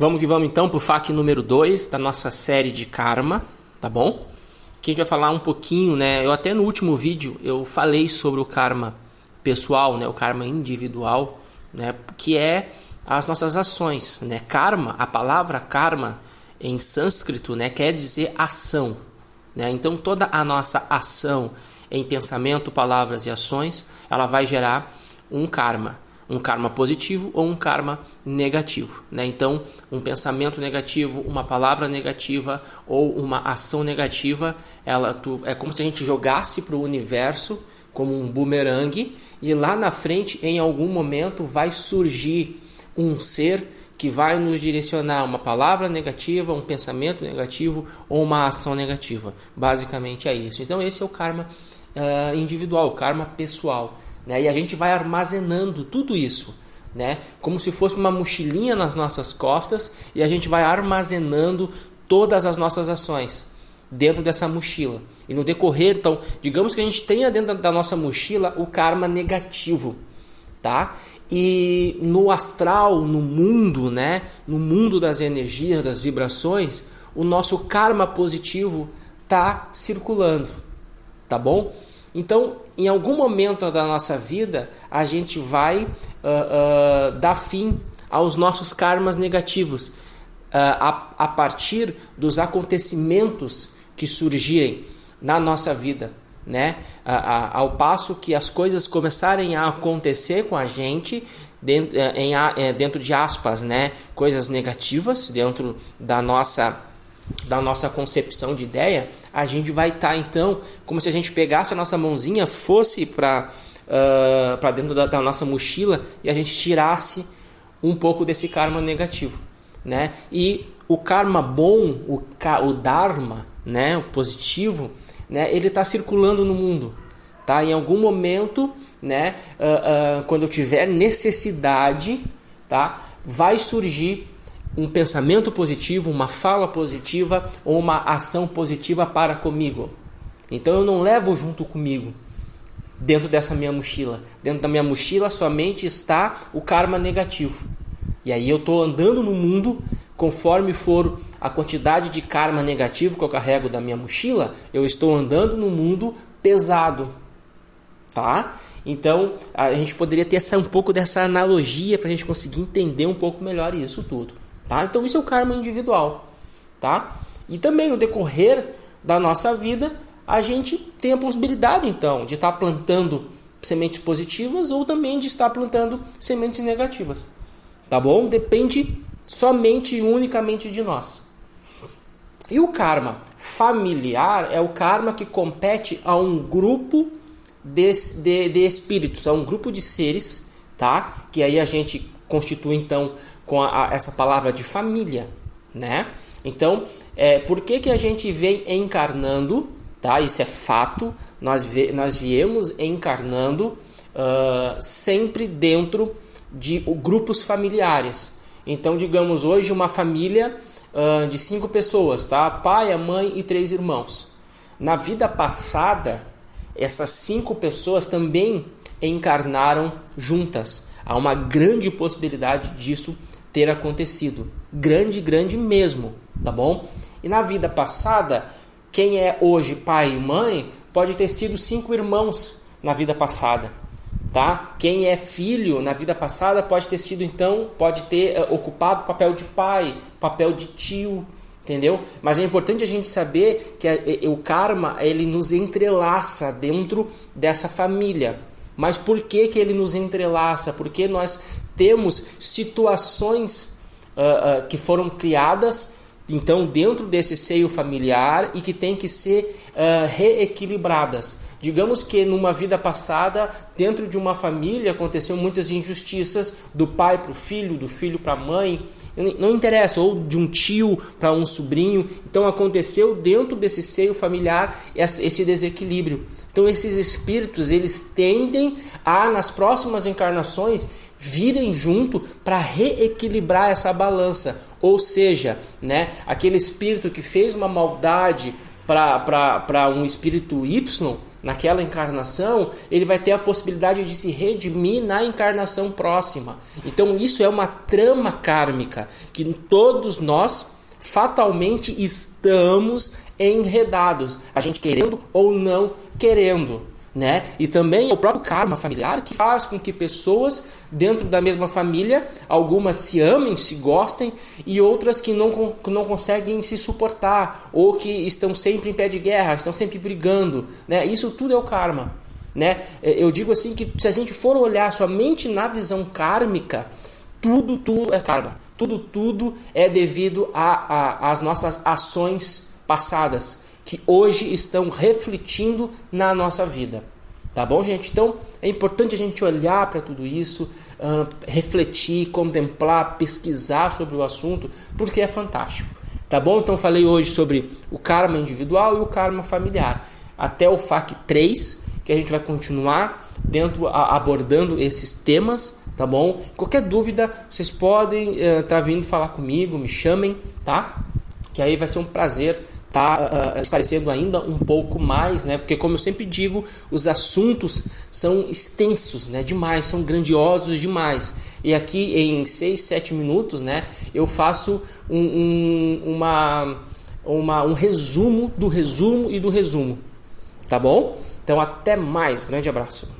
Vamos que vamos então para o FAQ número 2 da nossa série de Karma, tá bom? Aqui a gente vai falar um pouquinho, né? Eu até no último vídeo eu falei sobre o Karma pessoal, né? O Karma individual, né? Que é as nossas ações, né? Karma, a palavra Karma em sânscrito, né? Quer dizer ação, né? Então toda a nossa ação em pensamento, palavras e ações, ela vai gerar um karma positivo ou um karma negativo, né? Então, um pensamento negativo, uma palavra negativa ou uma ação negativa, é como se a gente jogasse para o universo como um bumerangue e lá na frente, em algum momento, vai surgir um ser que vai nos direcionar uma palavra negativa, um pensamento negativo ou uma ação negativa. Basicamente é isso. Então, esse é o karma individual, o karma pessoal. Né? E a gente vai armazenando tudo isso, né? Como se fosse uma mochilinha nas nossas costas, e a gente vai armazenando todas as nossas ações dentro dessa mochila. E no decorrer, então, digamos que a gente tenha dentro da nossa mochila o karma negativo, tá? E no astral, no mundo, né? No mundo das energias, das vibrações, o nosso karma positivo está circulando, tá bom? Então, em algum momento da nossa vida, a gente vai dar fim aos nossos karmas negativos a partir dos acontecimentos que surgirem na nossa vida, né? Ao passo que as coisas começarem a acontecer com a gente dentro de aspas, né? Coisas negativas dentro da nossa concepção de ideia, a gente vai estar então como se a gente pegasse a nossa mãozinha, fosse para dentro da nossa mochila e a gente tirasse um pouco desse karma negativo, né? E o karma bom, o dharma, né? O positivo, né? Ele está circulando no mundo, tá? Em algum momento, né? Quando eu tiver necessidade, tá? Vai surgir um pensamento positivo, uma fala positiva ou uma ação positiva para comigo. Então eu não levo junto comigo dentro dessa minha mochila. Dentro da minha mochila somente está o karma negativo. E aí eu estou andando no mundo, conforme for a quantidade de karma negativo que eu carrego da minha mochila, eu estou andando no mundo pesado, tá? Então a gente poderia ter um pouco dessa analogia para a gente conseguir entender um pouco melhor isso tudo. Tá? Então isso é o karma individual, tá? E também no decorrer da nossa vida a gente tem a possibilidade então de estar plantando sementes positivas ou também de estar plantando sementes negativas, tá bom? Depende somente e unicamente de nós. E o karma familiar é o karma que compete a um grupo de espíritos, a um grupo de seres, tá? Que aí a gente constitui então com essa palavra de família, né? Então, por que a gente vem encarnando, tá? Isso é fato, nós viemos encarnando sempre dentro de grupos familiares. Então, digamos, hoje uma família de 5 pessoas, tá? Pai, a mãe e 3 irmãos. Na vida passada, essas 5 pessoas também encarnaram juntas. Há uma grande possibilidade disso ter acontecido. Grande, grande mesmo, tá bom? E na vida passada, quem é hoje pai e mãe pode ter sido 5 irmãos na vida passada, tá? Quem é filho na vida passada pode ter ocupado papel de pai, papel de tio, entendeu? Mas é importante a gente saber que o karma, ele nos entrelaça dentro dessa família. Mas por que ele nos entrelaça? Porque nós temos situações que foram criadas então dentro desse seio familiar e que tem que ser reequilibradas. Digamos que numa vida passada, dentro de uma família, aconteceu muitas injustiças do pai para o filho, do filho para a mãe, não interessa, ou de um tio para um sobrinho. Então aconteceu dentro desse seio familiar esse desequilíbrio. Então esses espíritos, eles tendem a, nas próximas encarnações, virem junto para reequilibrar essa balança. Ou seja, né, aquele espírito que fez uma maldade para um espírito Y, naquela encarnação, ele vai ter a possibilidade de se redimir na encarnação próxima. Então isso é uma trama kármica que todos nós fatalmente estamos enredados, a gente querendo ou não querendo, né? E também o próprio karma familiar que faz com que pessoas dentro da mesma família, algumas se amem, se gostem, e outras que não conseguem se suportar, ou que estão sempre em pé de guerra, estão sempre brigando, né? Isso tudo é o karma, né? Eu digo assim que se a gente for olhar somente na visão kármica, tudo é karma, tudo é devido às nossas ações passadas, que hoje estão refletindo na nossa vida. Tá bom, gente? Então é importante a gente olhar para tudo isso, refletir, contemplar, pesquisar sobre o assunto, porque é fantástico. Tá bom? Então falei hoje sobre o karma individual e o karma familiar. Até o FAQ 3, que a gente vai continuar abordando esses temas, tá bom? Qualquer dúvida, vocês podem estar vindo falar comigo, me chamem, tá? Que aí vai ser um prazer esclarecendo ainda um pouco mais, né? Porque como eu sempre digo, os assuntos são extensos, né? Demais, são grandiosos demais. E aqui em 6, 7 minutos, né? Eu faço um resumo do resumo e do resumo, tá bom? Então até mais, grande abraço.